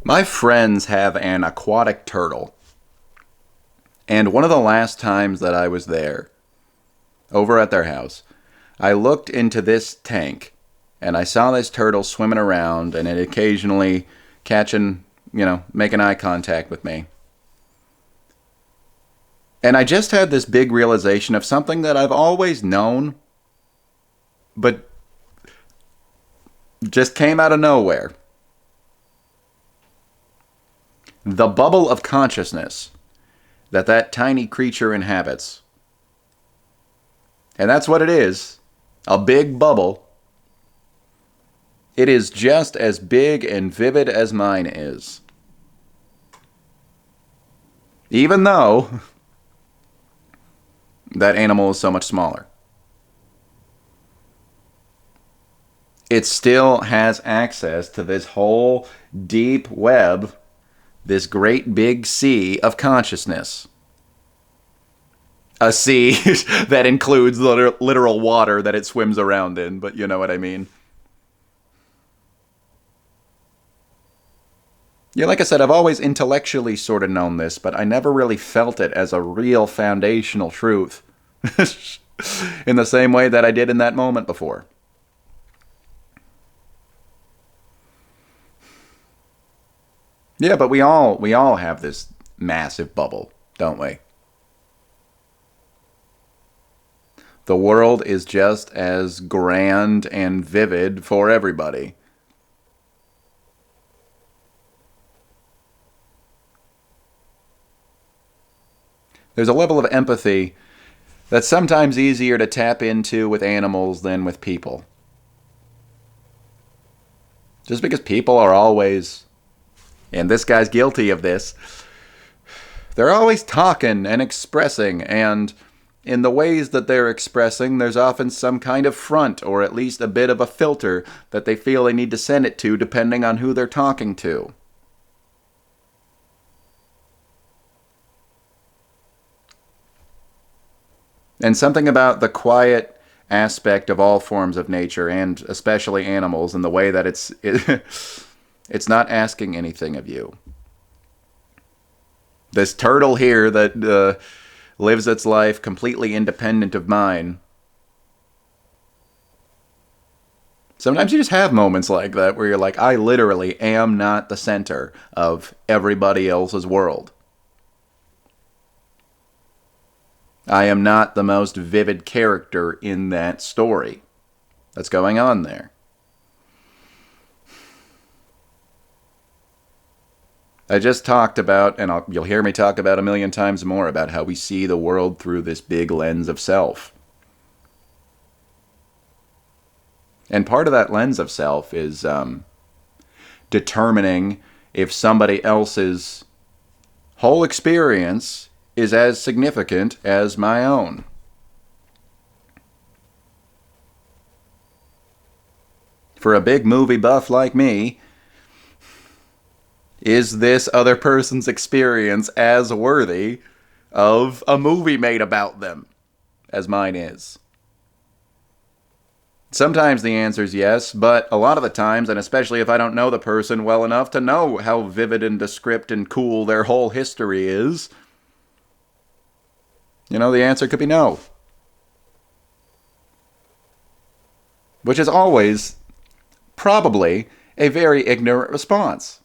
My friends have an aquatic turtle, and one of the last times that I was there, over at their house, I looked into this tank and I saw this turtle swimming around and it occasionally catching, making eye contact with me. And I just had this big realization of something that I've always known, but just came out of nowhere. The bubble of consciousness that tiny creature inhabits. And that's what it is. A big bubble. It is just as big and vivid as mine is. Even though that animal is so much smaller. It still has access to this whole deep web, this great big sea of consciousness. A sea that includes literal water that it swims around in, but you know what I mean. Yeah, like I said, I've always intellectually sort of known this, but I never really felt it as a real foundational truth in the same way that I did in that moment before. Yeah, but we all have this massive bubble, don't we? The world is just as grand and vivid for everybody. There's a level of empathy that's sometimes easier to tap into with animals than with people. Just because people are always, and this guy's guilty of this, they're always talking and expressing, and in the ways that they're expressing, there's often some kind of front or at least a bit of a filter that they feel they need to send it to depending on who they're talking to. And something about the quiet aspect of all forms of nature, and especially animals, and the way that it's not asking anything of you. This turtle here that lives its life completely independent of mine. Sometimes you just have moments like that where you're like, I literally am not the center of everybody else's world. I am not the most vivid character in that story that's going on there. I just talked about, and you'll hear me talk about a million times more, about how we see the world through this big lens of self. And part of that lens of self is determining if somebody else's whole experience is as significant as my own. For a big movie buff like me, is this other person's experience as worthy of a movie made about them as mine is? Sometimes the answer is yes, but a lot of the times, and especially if I don't know the person well enough to know how vivid and descript and cool their whole history is, the answer could be no. Which is always, probably, a very ignorant response.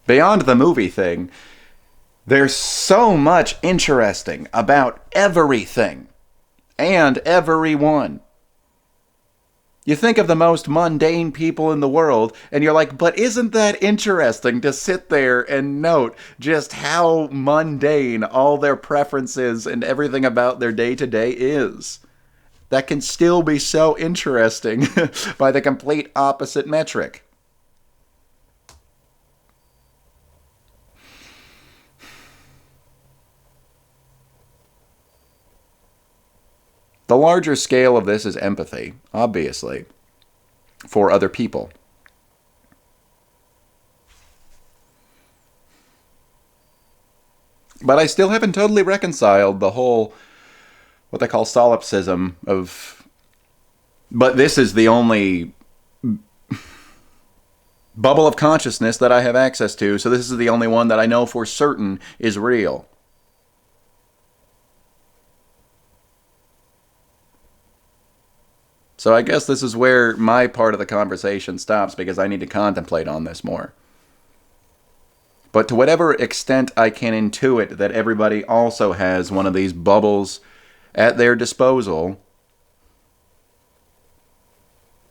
Beyond the movie thing, there's so much interesting about everything and everyone. You think of the most mundane people in the world, and you're like, but isn't that interesting to sit there and note just how mundane all their preferences and everything about their day-to-day is? That can still be so interesting by the complete opposite metric. The larger scale of this is empathy, obviously, for other people. But I still haven't totally reconciled the whole, what they call solipsism of, but this is the only bubble of consciousness that I have access to, so this is the only one that I know for certain is real. So I guess this is where my part of the conversation stops, because I need to contemplate on this more. But to whatever extent I can intuit that everybody also has one of these bubbles at their disposal,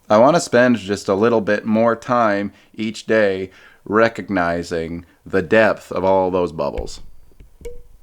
I want to spend just a little bit more time each day recognizing the depth of all those bubbles.